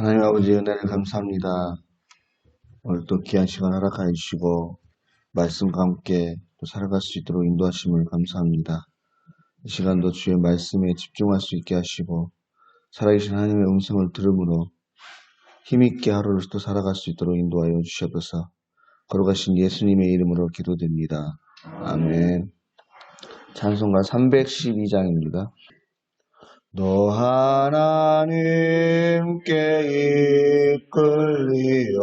하나님 아버지 은혜를 감사합니다. 오늘 또 귀한 시간 허락하여 주시고 말씀과 함께 또 살아갈 수 있도록 인도하심을 감사합니다. 이 시간도 주의 말씀에 집중할 수 있게 하시고 살아계신 하나님의 음성을 들음으로 힘있게 하루를 또 살아갈 수 있도록 인도하여 주시옵소서. 걸어가신 예수님의 이름으로 기도드립니다. 아멘. 찬송가 312장입니다. 너 하나님께 이끌리어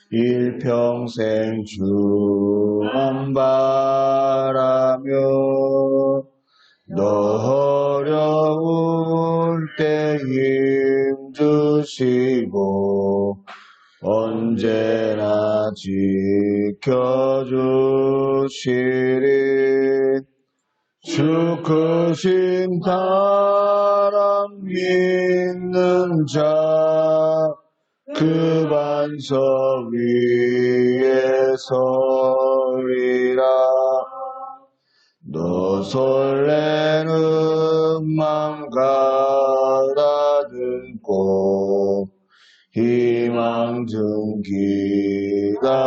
일평생 주만 바라며 너 어려울 때 힘주시고 언제나 지켜주시리. 주 크신 사랑 믿는 자 그 반석 위에 서리라. 너 설레는 맘 가다듬고 희망 등 기다리면서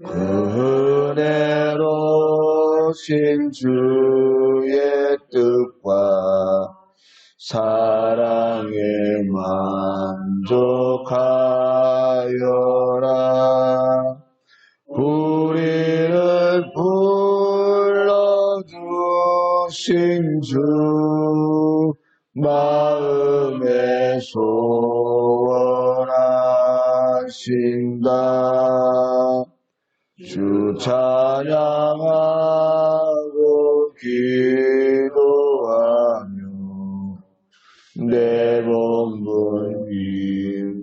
그 은혜로 신 주의 뜻과 사랑에 만족하여라. 우리를 불러주신 주 마음에 소원하신다. 주 찬양하고 기도하며 내 몸을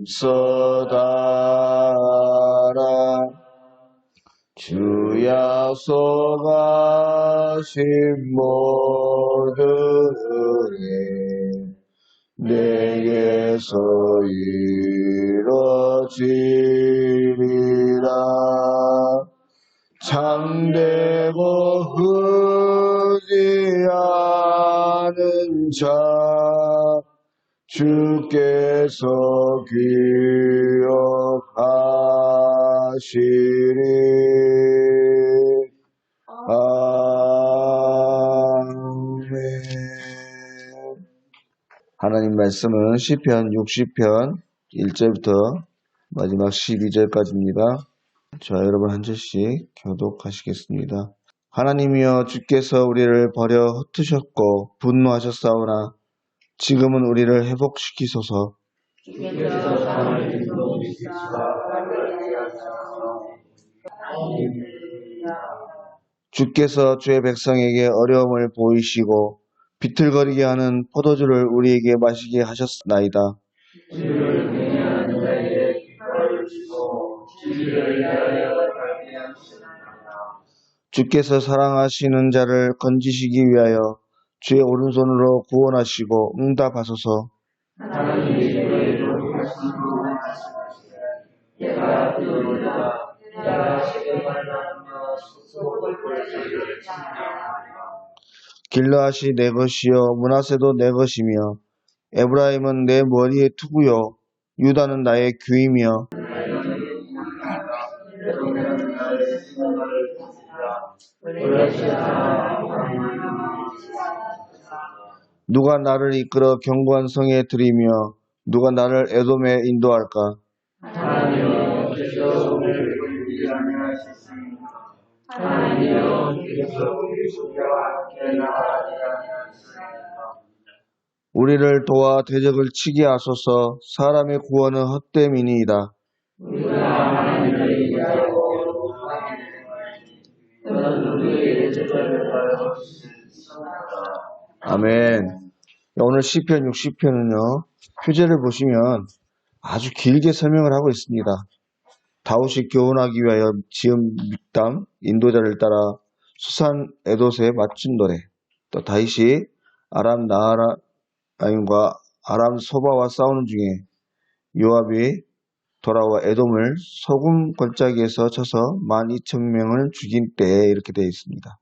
힘써다라. 주 약속하신 모든 은혜 내게서 이루어지리라. 참되고 흐지 않은 자 주께서 기억하시리. 아멘. 하나님 말씀은 시편 60편 1절부터 마지막 12절까지입니다. 자, 여러분 한 절씩 교독하시겠습니다. 하나님이여, 주께서 우리를 버려 흩으셨고 분노하셨사오나 지금은 우리를 회복시키소서. 주께서 주의 백성에게 어려움을 보이시고 비틀거리게 하는 포도주를 우리에게 마시게 하셨나이다. 주께서 사랑하시는 자를 건지시기 위하여 주의 오른손으로 구원하시고 응답하소서. 길르앗이 내 것이요 므낫세도 내 것이며 에브라임은 내 머리의 투구요 유다는 나의 귀이며 누가 나를 이끌어 견고한 성에 들이며 누가 나를 에돔에 인도할까? 우리를 도와 대적을 치게 하소서. 사람의 구원은 헛됨이니이다. 아멘. 오늘 시편 60편은요 표제를 보시면 아주 길게 설명을 하고 있습니다. 다윗이 교훈하기 위하여 지은 믹담, 인도자를 따라 수산 에돛에 맞춘 노래, 또 다윗이 아람 나하라임과 아람 소바와 싸우는 중에 요압이 돌아와 에돔을 소금 골짜기에서 쳐서 12,000명을 죽인 때에 이렇게 되어 있습니다.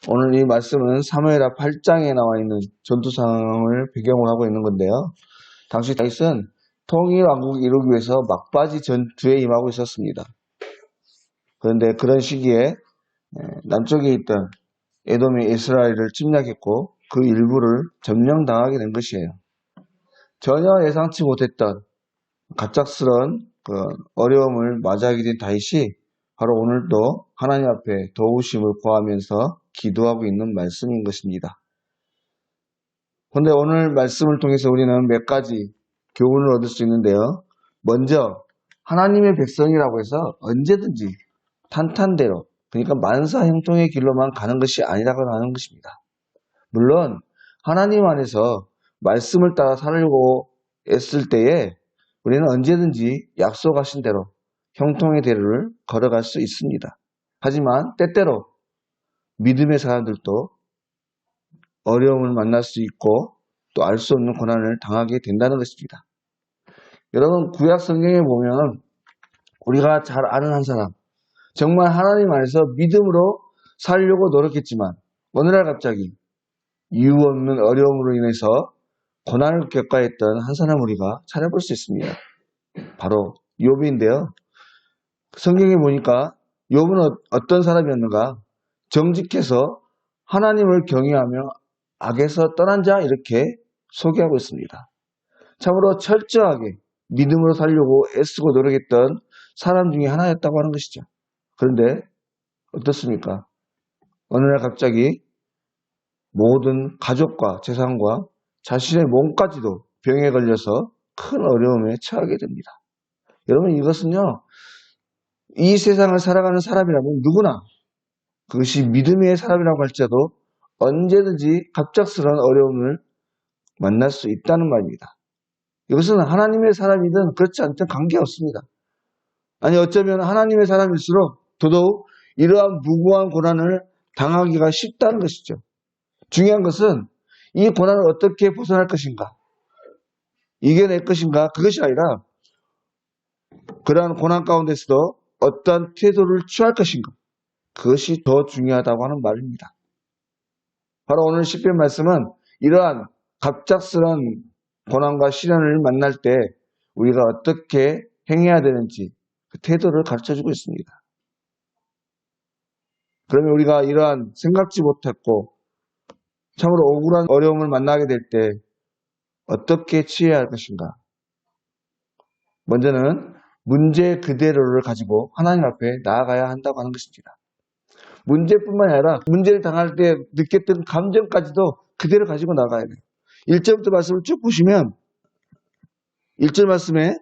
오늘 이 말씀은 사무엘하 8장에 나와 있는 전투 상황을 배경으로 하고 있는 건데요. 당시 다윗은 통일왕국을 이루기 위해서 막바지 전투에 임하고 있었습니다. 그런데 그런 시기에 남쪽에 있던 에돔이 이스라엘을 침략했고 그 일부를 점령당하게 된 것이에요. 전혀 예상치 못했던 갑작스러운 그 어려움을 맞이하게 된 다윗이 바로 오늘도 하나님 앞에 도우심을 구하면서 기도하고 있는 말씀인 것입니다. 그런데 오늘 말씀을 통해서 우리는 몇 가지 교훈을 얻을 수 있는데요. 먼저 하나님의 백성이라고 해서 언제든지 탄탄대로, 그러니까 만사 형통의 길로만 가는 것이 아니라고 하는 것입니다. 물론 하나님 안에서 말씀을 따라 살려고 애쓸 때에 우리는 언제든지 약속하신 대로 형통의 대로를 걸어갈 수 있습니다. 하지만 때때로 믿음의 사람들도 어려움을 만날 수 있고 또 알 수 없는 고난을 당하게 된다는 것입니다. 여러분, 구약 성경에 보면 우리가 잘 아는 한 사람, 정말 하나님 안에서 믿음으로 살려고 노력했지만 어느 날 갑자기 이유 없는 어려움으로 인해서 고난을 겪어했던 한 사람 우리가 찾아볼 수 있습니다. 바로 욥인데요. 성경에 보니까 욥은 어떤 사람이었는가? 정직해서 하나님을 경외하며 악에서 떠난 자 이렇게 소개하고 있습니다. 참으로 철저하게 믿음으로 살려고 애쓰고 노력했던 사람 중에 하나였다고 하는 것이죠. 그런데 어떻습니까? 어느 날 갑자기 모든 가족과 재산과 자신의 몸까지도 병에 걸려서 큰 어려움에 처하게 됩니다. 여러분, 이것은요, 이 세상을 살아가는 사람이라면 누구나 그것이 믿음의 사람이라고 할지라도 언제든지 갑작스러운 어려움을 만날 수 있다는 말입니다. 이것은 하나님의 사람이든 그렇지 않든 관계없습니다. 아니, 어쩌면 하나님의 사람일수록 더더욱 이러한 무고한 고난을 당하기가 쉽다는 것이죠. 중요한 것은 이 고난을 어떻게 벗어날 것인가, 이겨낼 것인가, 그것이 아니라 그러한 고난 가운데서도 어떠한 태도를 취할 것인가, 그것이 더 중요하다고 하는 말입니다. 바로 오늘 시편 말씀은 이러한 갑작스러운 고난과 시련을 만날 때 우리가 어떻게 행해야 되는지 그 태도를 가르쳐주고 있습니다. 그러면 우리가 이러한 생각지 못했고 참으로 억울한 어려움을 만나게 될 때 어떻게 취해야 할 것인가? 먼저는 문제 그대로를 가지고 하나님 앞에 나아가야 한다고 하는 것입니다. 문제뿐만 아니라 문제를 당할 때 느꼈던 감정까지도 그대로 가지고 나가야 돼요. 1절부터 말씀을 쭉 보시면 1절 말씀에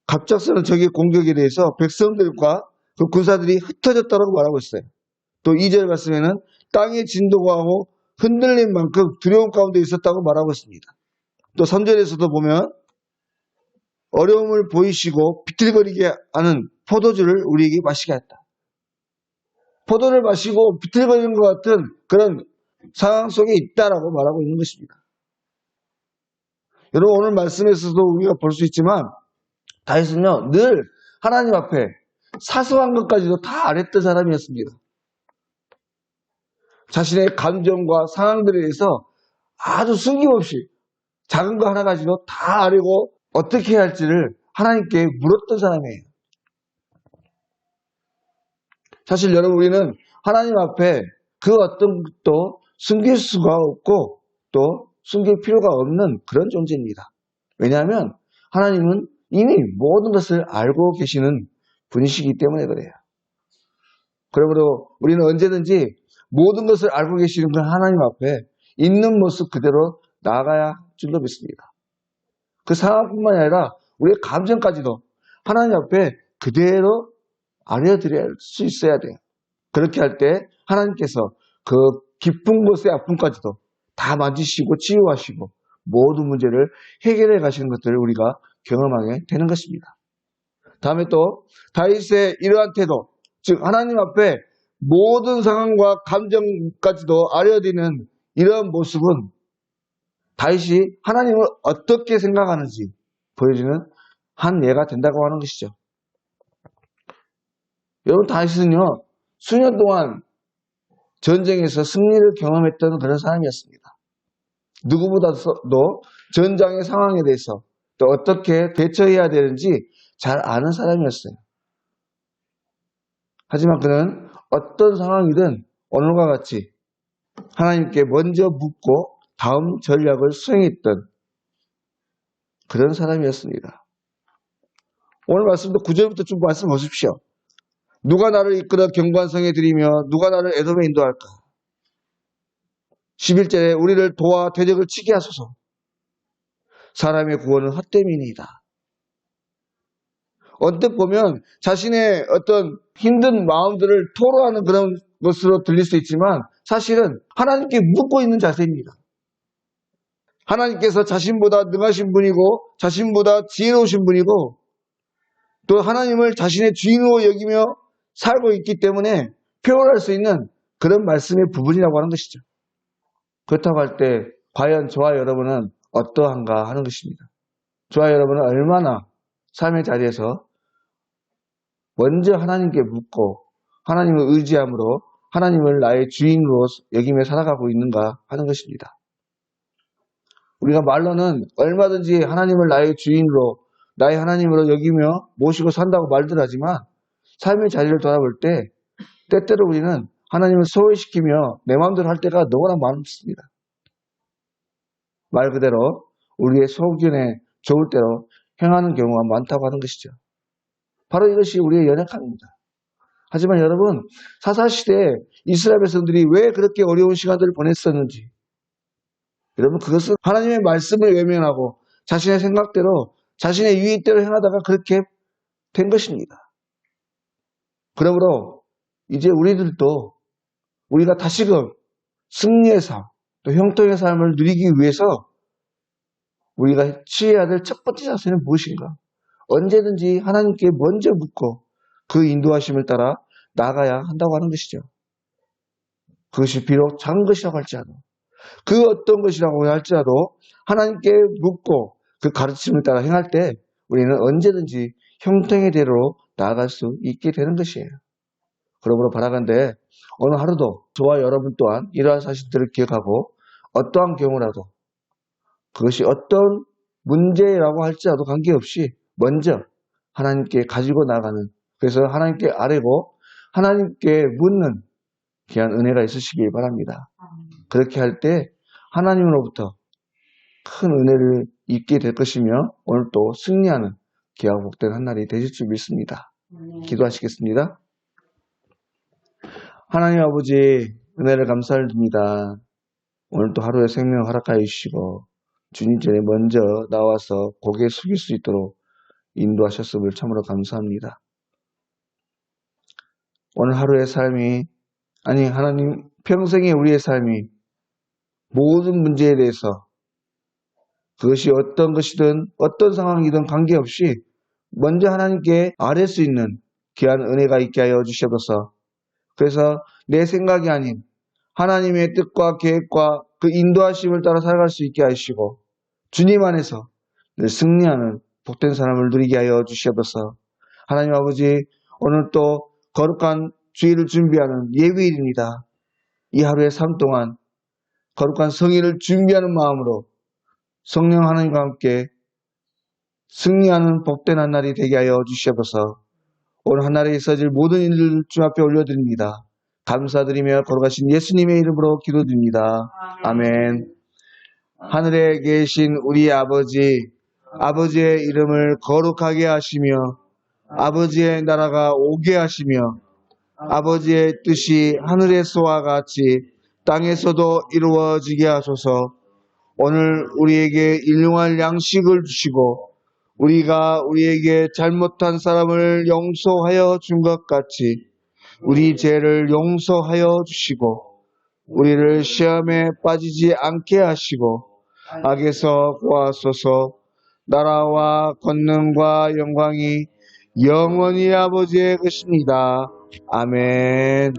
갑작스러운 적의 공격에 대해서 백성들과 그 군사들이 흩어졌다고 말하고 있어요. 또 2절 말씀에는 땅의 진도가 하고 흔들린 만큼 두려움 가운데 있었다고 말하고 있습니다. 또 3절에서도 보면 어려움을 보이시고 비틀거리게 하는 포도주를 우리에게 마시게 했다. 포도를 마시고 비틀거리는 것 같은 그런 상황 속에 있다라고 말하고 있는 것입니다. 여러분, 오늘 말씀에서도 우리가 볼 수 있지만 다윗은요, 늘 하나님 앞에 사소한 것까지도 다 아랬던 사람이었습니다. 자신의 감정과 상황들에 대해서 아주 숨김없이 작은 거 하나 가지고 다 아뢰고 어떻게 해야 할지를 하나님께 물었던 사람이에요. 사실 여러분, 우리는 하나님 앞에 그 어떤 것도 숨길 수가 없고 또 숨길 필요가 없는 그런 존재입니다. 왜냐하면 하나님은 이미 모든 것을 알고 계시는 분이시기 때문에 그래요. 그러므로 우리는 언제든지 모든 것을 알고 계시는 그 하나님 앞에 있는 모습 그대로 나아가야 할 줄로 믿습니다. 그 상황뿐만 아니라 우리의 감정까지도 하나님 앞에 그대로 알려드릴 수 있어야 돼요. 그렇게 할 때 하나님께서 그 깊은 곳의 아픔까지도 다 만지시고 치유하시고 모든 문제를 해결해 가시는 것들을 우리가 경험하게 되는 것입니다. 다음에 또 다윗의 이러한 태도, 즉 하나님 앞에 모든 상황과 감정까지도 알려드리는 이러한 모습은 다윗이 하나님을 어떻게 생각하는지 보여주는 한 예가 된다고 하는 것이죠. 여러분, 다윗은요, 수년 동안 전쟁에서 승리를 경험했던 그런 사람이었습니다. 누구보다도 전장의 상황에 대해서 또 어떻게 대처해야 되는지 잘 아는 사람이었어요. 하지만 그는 어떤 상황이든 오늘과 같이 하나님께 먼저 묻고 다음 전략을 수행했던 그런 사람이었습니다. 오늘 말씀도 9절부터 쭉 말씀 보십시오. 누가 나를 이끌어 경관성에 들이며 누가 나를 에돔에 인도할까? 11절에 우리를 도와 대적을 치게 하소서. 사람의 구원은 헛됨이니이다. 언뜻 보면 자신의 어떤 힘든 마음들을 토로하는 그런 것으로 들릴 수 있지만 사실은 하나님께 묻고 있는 자세입니다. 하나님께서 자신보다 능하신 분이고 자신보다 지혜로우신 분이고 또 하나님을 자신의 주인으로 여기며 살고 있기 때문에 표현할 수 있는 그런 말씀의 부분이라고 하는 것이죠. 그렇다고 할 때 과연 저와 여러분은 어떠한가 하는 것입니다. 저와 여러분은 얼마나 삶의 자리에서 먼저 하나님께 묻고 하나님을 의지함으로 하나님을 나의 주인으로 여기며 살아가고 있는가 하는 것입니다. 우리가 말로는 얼마든지 하나님을 나의 주인으로 나의 하나님으로 여기며 모시고 산다고 말들 하지만 삶의 자리를 돌아볼 때 때때로 우리는 하나님을 소외시키며 내 마음대로 할 때가 너무나 많습니다. 말 그대로 우리의 소견에 좋을 대로 행하는 경우가 많다고 하는 것이죠. 바로 이것이 우리의 연약함입니다. 하지만 여러분, 사사시대에 이스라엘 백성들이 왜 그렇게 어려운 시간들을 보냈었는지 여러분 그것은 하나님의 말씀을 외면하고 자신의 생각대로 자신의 유익대로 행하다가 그렇게 된 것입니다. 그러므로 이제 우리들도 우리가 다시금 승리의 삶, 또 형통의 삶을 누리기 위해서 우리가 취해야 될 첫 번째 자세는 무엇인가? 언제든지 하나님께 먼저 묻고 그 인도하심을 따라 나가야 한다고 하는 것이죠. 그것이 비록 작은 것이라고 할지라도 그 어떤 것이라고 할지라도 하나님께 묻고 그 가르침을 따라 행할 때 우리는 언제든지 형통의 대로 나아갈 수 있게 되는 것이에요. 그러므로 바라건대 오늘 하루도 저와 여러분 또한 이러한 사실들을 기억하고 어떠한 경우라도 그것이 어떤 문제라고 할지라도 관계없이 먼저 하나님께 가지고 나가는 그래서 하나님께 아뢰고 하나님께 묻는 귀한 은혜가 있으시기 바랍니다. 그렇게 할 때 하나님으로부터 큰 은혜를 입게 될 것이며 오늘 또 승리하는 귀하고 복된 한 날이 되실 줄 믿습니다. 기도하시겠습니다. 하나님 아버지 은혜를 감사를 드립니다. 오늘 또 하루의 생명을 허락하여 주시고 주님 전에 먼저 나와서 고개 숙일 수 있도록 인도하셨음을 참으로 감사합니다. 오늘 하루의 삶이 아니 하나님 평생의 우리의 삶이 모든 문제에 대해서 그것이 어떤 것이든 어떤 상황이든 관계없이 먼저 하나님께 아뢰 수 있는 귀한 은혜가 있게 하여 주셔서 그래서 내 생각이 아닌 하나님의 뜻과 계획과 그 인도하심을 따라 살아갈 수 있게 하시고 주님 안에서 늘 승리하는 복된 사람을 누리게 하여 주시옵소서. 하나님 아버지 오늘 또 거룩한 주일을 준비하는 예비일입니다. 이 하루의 삶 동안 거룩한 성일을 준비하는 마음으로 성령 하나님과 함께 승리하는 복된 한 날이 되게 하여 주시옵소서. 오늘 한 날에 있어질 모든 일을 주 앞에 올려드립니다. 감사드리며 거룩하신 예수님의 이름으로 기도드립니다. 아멘. 하늘에 계신 우리 아버지, 아버지의 이름을 거룩하게 하시며 아버지의 나라가 오게 하시며 아버지의 뜻이 하늘에서와 같이 땅에서도 이루어지게 하소서. 오늘 우리에게 일용할 양식을 주시고 우리가 우리에게 잘못한 사람을 용서하여 준 것 같이 우리 죄를 용서하여 주시고 우리를 시험에 빠지지 않게 하시고 악에서 구하소서. 나라와 권능과 영광이 영원히 아버지의 것입니다. 아멘.